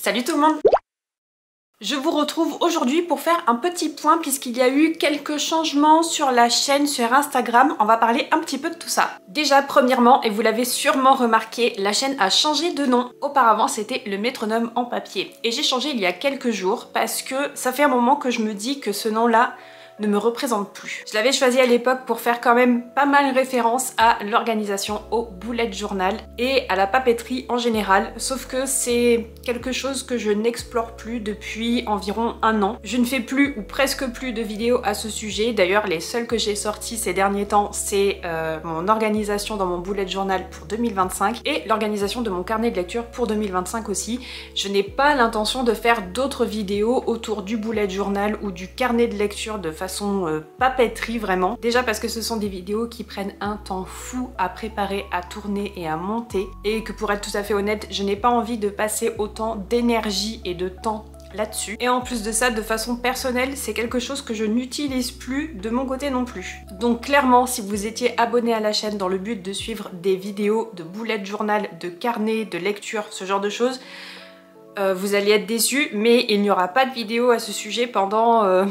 Salut tout le monde! Je vous retrouve aujourd'hui pour faire un petit point puisqu'il y a eu quelques changements sur la chaîne, sur Instagram. On va parler un petit peu de tout ça. Déjà, premièrement, et vous l'avez sûrement remarqué, la chaîne a changé de nom. Auparavant, c'était le métronome en papier. Et j'ai changé il y a quelques jours parce que ça fait un moment que je me dis que ce nom-là ne me représente plus. Je l'avais choisi à l'époque pour faire quand même pas mal référence à l'organisation au bullet journal et à la papeterie en général, sauf que c'est quelque chose que je n'explore plus depuis environ un an. Je ne fais plus ou presque plus de vidéos à ce sujet. D'ailleurs, les seules que j'ai sorties ces derniers temps, c'est mon organisation dans mon bullet journal pour 2025 et l'organisation de mon carnet de lecture pour 2025 aussi. Je n'ai pas l'intention de faire d'autres vidéos autour du bullet journal ou du carnet de lecture de façon papeterie vraiment. Déjà parce que ce sont des vidéos qui prennent un temps fou à préparer, à tourner et à monter. Et que pour être tout à fait honnête, je n'ai pas envie de passer autant d'énergie et de temps là-dessus. Et en plus de ça, de façon personnelle, c'est quelque chose que je n'utilise plus de mon côté non plus. Donc clairement, si vous étiez abonné à la chaîne dans le but de suivre des vidéos de bullet journal, de carnet, de lecture, ce genre de choses, vous allez être déçus, mais il n'y aura pas de vidéo à ce sujet pendant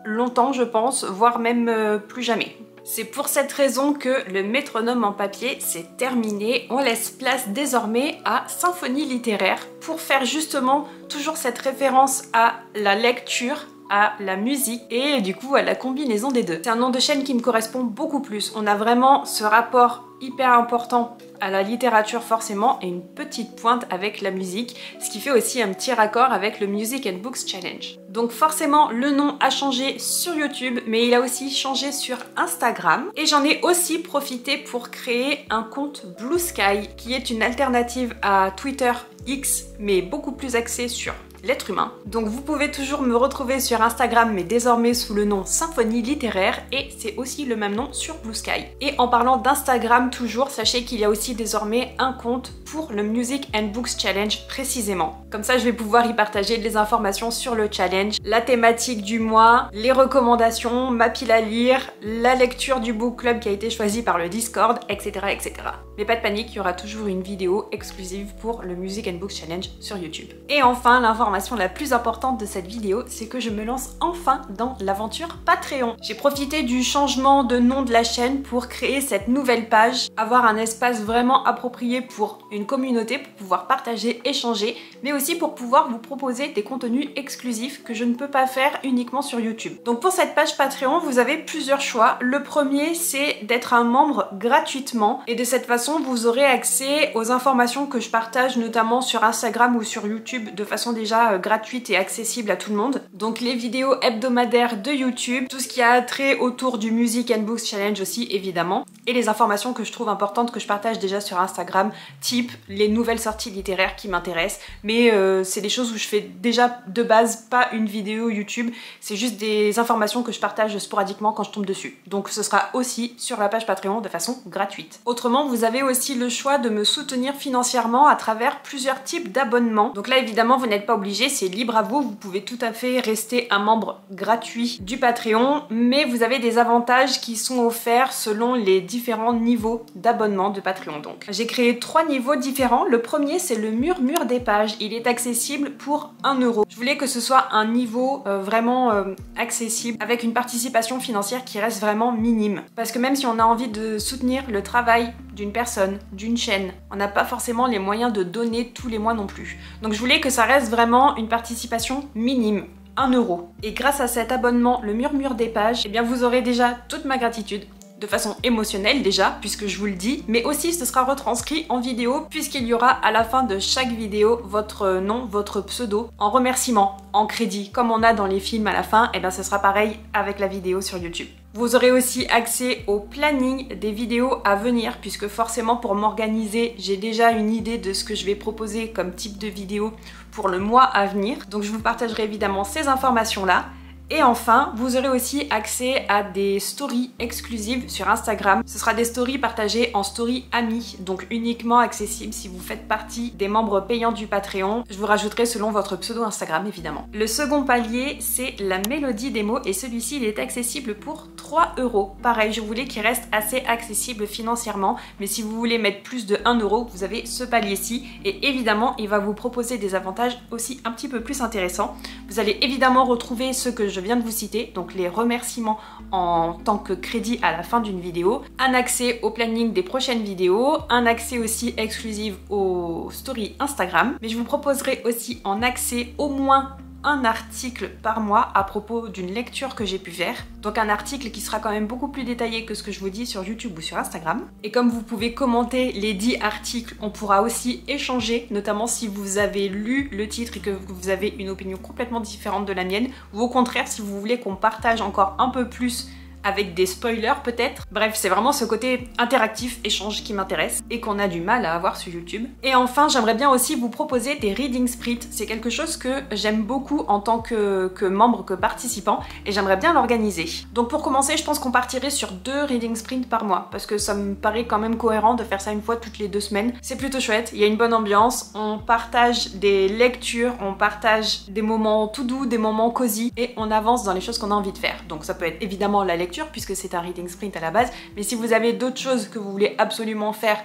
longtemps je pense, voire même plus jamais. C'est pour cette raison que le métronome en papier c'est terminé. On laisse place désormais à symphonie littéraire pour faire justement toujours cette référence à la lecture, à la musique et du coup à la combinaison des deux. C'est un nom de chaîne qui me correspond beaucoup plus. On a vraiment ce rapport hyper important à la littérature forcément et une petite pointe avec la musique, ce qui fait aussi un petit raccord avec le Music and Books Challenge. Donc forcément le nom a changé sur YouTube, mais il a aussi changé sur Instagram et j'en ai aussi profité pour créer un compte Blue Sky qui est une alternative à Twitter X mais beaucoup plus axé sur l'être humain. Donc vous pouvez toujours me retrouver sur Instagram mais désormais sous le nom Symphonie littéraire et c'est aussi le même nom sur Blue Sky. Et en parlant d'Instagram toujours, sachez qu'il y a aussi désormais un compte pour le Music and Books Challenge précisément. Comme ça je vais pouvoir y partager des informations sur le challenge, la thématique du mois, les recommandations, ma pile à lire, la lecture du book club qui a été choisi par le Discord, etc. etc. Mais pas de panique, il y aura toujours une vidéo exclusive pour le Music and Books Challenge sur YouTube. Et enfin, l'information la plus importante de cette vidéo, c'est que je me lance enfin dans l'aventure Patreon. J'ai profité du changement de nom de la chaîne pour créer cette nouvelle page, avoir un espace vraiment approprié pour une communauté, pour pouvoir partager, échanger, mais aussi pour pouvoir vous proposer des contenus exclusifs que je ne peux pas faire uniquement sur YouTube. Donc pour cette page Patreon, vous avez plusieurs choix. Le premier, c'est d'être un membre gratuitement et de cette façon, vous aurez accès aux informations que je partage notamment sur Instagram ou sur YouTube de façon déjà gratuite et accessible à tout le monde. Donc les vidéos hebdomadaires de YouTube, tout ce qui a trait autour du Music and Books Challenge aussi évidemment, et les informations que je trouve importantes que je partage déjà sur Instagram, type les nouvelles sorties littéraires qui m'intéressent, mais c'est des choses où je fais déjà de base pas une vidéo YouTube, c'est juste des informations que je partage sporadiquement quand je tombe dessus. Donc ce sera aussi sur la page Patreon de façon gratuite. Autrement, vous avez aussi le choix de me soutenir financièrement à travers plusieurs types d'abonnements. Donc là évidemment vous n'êtes pas obligé, c'est libre à vous, vous pouvez tout à fait rester un membre gratuit du Patreon, mais vous avez des avantages qui sont offerts selon les différents niveaux d'abonnement de Patreon. Donc j'ai créé 3 niveaux différents. Le premier c'est le murmure des pages, il est accessible pour 1 €. Je voulais que ce soit un niveau vraiment accessible avec une participation financière qui reste vraiment minime, parce que même si on a envie de soutenir le travail d'une personne, d'une chaîne, on n'a pas forcément les moyens de donner tous les mois non plus. Donc je voulais que ça reste vraiment une participation minime, 1 €. Et grâce à cet abonnement, le murmure des pages, eh bien vous aurez déjà toute ma gratitude, de façon émotionnelle déjà, puisque je vous le dis, mais aussi ce sera retranscrit en vidéo, puisqu'il y aura à la fin de chaque vidéo votre nom, votre pseudo, en remerciement, en crédit, comme on a dans les films à la fin, et bien ce sera pareil avec la vidéo sur YouTube. Vous aurez aussi accès au planning des vidéos à venir, puisque forcément pour m'organiser, j'ai déjà une idée de ce que je vais proposer comme type de vidéo pour le mois à venir. Donc je vous partagerai évidemment ces informations-là. Et enfin, vous aurez aussi accès à des stories exclusives sur Instagram. Ce sera des stories partagées en story amis, donc uniquement accessibles si vous faites partie des membres payants du Patreon. Je vous rajouterai selon votre pseudo Instagram évidemment. Le second palier, c'est la mélodie démo et celui-ci il est accessible pour 3 €. Pareil, je voulais qu'il reste assez accessible financièrement, mais si vous voulez mettre plus de 1 €, vous avez ce palier-ci et évidemment il va vous proposer des avantages aussi un petit peu plus intéressants. Vous allez évidemment retrouver ceux que je viens de vous citer, donc les remerciements en tant que crédit à la fin d'une vidéo, un accès au planning des prochaines vidéos, un accès aussi exclusif aux stories Instagram, mais je vous proposerai aussi en accès au moins un article par mois à propos d'une lecture que j'ai pu faire. Donc un article qui sera quand même beaucoup plus détaillé que ce que je vous dis sur YouTube ou sur Instagram. Et comme vous pouvez commenter les 10 articles, on pourra aussi échanger, notamment si vous avez lu le titre et que vous avez une opinion complètement différente de la mienne, ou au contraire si vous voulez qu'on partage encore un peu plus avec des spoilers peut-être. Bref, c'est vraiment ce côté interactif, échange qui m'intéresse et qu'on a du mal à avoir sur YouTube. Et enfin, j'aimerais bien aussi vous proposer des reading sprints. C'est quelque chose que j'aime beaucoup en tant que membre, que participant, et j'aimerais bien l'organiser. Donc pour commencer, je pense qu'on partirait sur 2 reading sprints par mois, parce que ça me paraît quand même cohérent de faire ça une fois toutes les 2 semaines. C'est plutôt chouette, il y a une bonne ambiance, on partage des lectures, on partage des moments tout doux, des moments cosy, et on avance dans les choses qu'on a envie de faire. Donc ça peut être évidemment la lecture, puisque c'est un reading sprint à la base, mais si vous avez d'autres choses que vous voulez absolument faire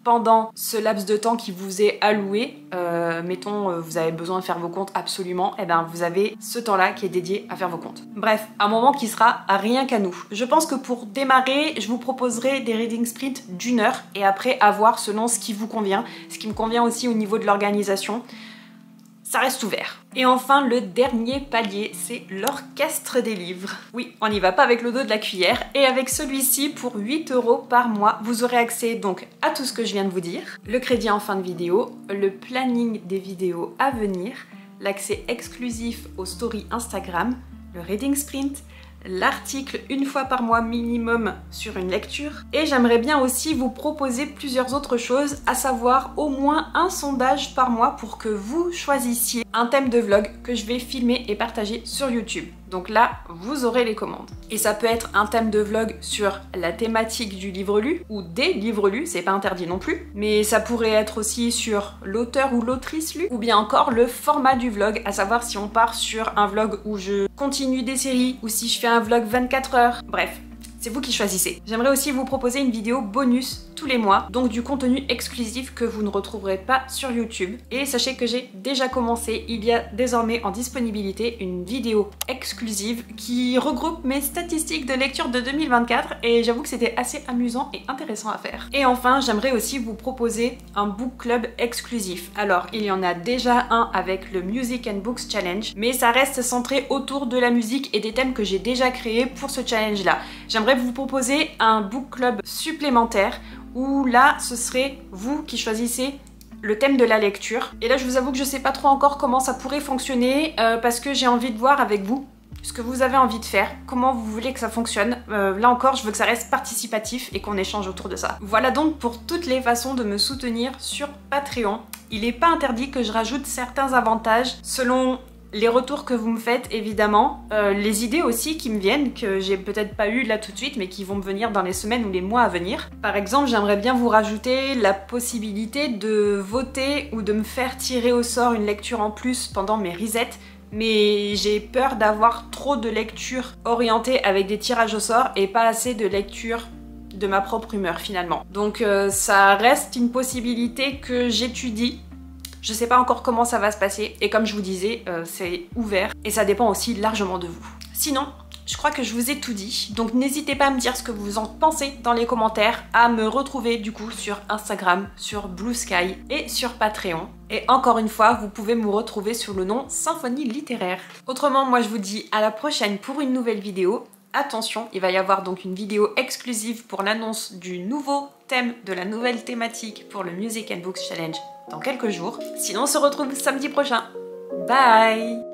pendant ce laps de temps qui vous est alloué, mettons vous avez besoin de faire vos comptes absolument, et bien vous avez ce temps-là qui est dédié à faire vos comptes. Bref, un moment qui sera rien qu'à nous. Je pense que pour démarrer, je vous proposerai des reading sprints d'1 heure, et après à voir selon ce qui vous convient, ce qui me convient aussi au niveau de l'organisation. Ça reste ouvert. Et enfin, le dernier palier, c'est l'orchestre des livres. Oui, on n'y va pas avec le dos de la cuillère. Et avec celui-ci, pour 8 € par mois, vous aurez accès donc à tout ce que je viens de vous dire, le crédit en fin de vidéo, le planning des vidéos à venir, l'accès exclusif aux stories Instagram, le reading sprint, l'article une fois par mois minimum sur une lecture, et j'aimerais bien aussi vous proposer plusieurs autres choses, à savoir au moins un sondage par mois pour que vous choisissiez un thème de vlog que je vais filmer et partager sur YouTube. Donc là, vous aurez les commandes. Et ça peut être un thème de vlog sur la thématique du livre lu, ou des livres lus, c'est pas interdit non plus, mais ça pourrait être aussi sur l'auteur ou l'autrice lu, ou bien encore le format du vlog, à savoir si on part sur un vlog où je continue des séries, ou si je fais un vlog 24 heures, bref. C'est vous qui choisissez. J'aimerais aussi vous proposer une vidéo bonus tous les mois, donc du contenu exclusif que vous ne retrouverez pas sur YouTube. Et sachez que j'ai déjà commencé, il y a désormais en disponibilité une vidéo exclusive qui regroupe mes statistiques de lecture de 2024, et j'avoue que c'était assez amusant et intéressant à faire. Et enfin, j'aimerais aussi vous proposer un book club exclusif. Alors, il y en a déjà un avec le Music and Books Challenge, mais ça reste centré autour de la musique et des thèmes que j'ai déjà créés pour ce challenge-là. J'aimerais vous proposer un book club supplémentaire où là, ce serait vous qui choisissez le thème de la lecture. Et là, je vous avoue que je sais pas trop encore comment ça pourrait fonctionner parce que j'ai envie de voir avec vous ce que vous avez envie de faire, comment vous voulez que ça fonctionne. Là encore, je veux que ça reste participatif et qu'on échange autour de ça. Voilà donc pour toutes les façons de me soutenir sur Patreon. Il n'est pas interdit que je rajoute certains avantages selon les retours que vous me faites, évidemment, les idées aussi qui me viennent, que j'ai peut-être pas eu là tout de suite, mais qui vont me venir dans les semaines ou les mois à venir. Par exemple, j'aimerais bien vous rajouter la possibilité de voter ou de me faire tirer au sort une lecture en plus pendant mes resets, mais j'ai peur d'avoir trop de lectures orientées avec des tirages au sort et pas assez de lectures de ma propre humeur finalement. Donc ça reste une possibilité que j'étudie. Je sais pas encore comment ça va se passer, et comme je vous disais, c'est ouvert et ça dépend aussi largement de vous. Sinon, je crois que je vous ai tout dit, donc n'hésitez pas à me dire ce que vous en pensez dans les commentaires, à me retrouver du coup sur Instagram, sur Blue Sky et sur Patreon. Et encore une fois, vous pouvez me retrouver sur le nom Symphonie Littéraire. Autrement, moi je vous dis à la prochaine pour une nouvelle vidéo. Attention, il va y avoir donc une vidéo exclusive pour l'annonce du nouveau thème, de la nouvelle thématique pour le Music and Books Challenge dans quelques jours. Sinon, on se retrouve samedi prochain. Bye!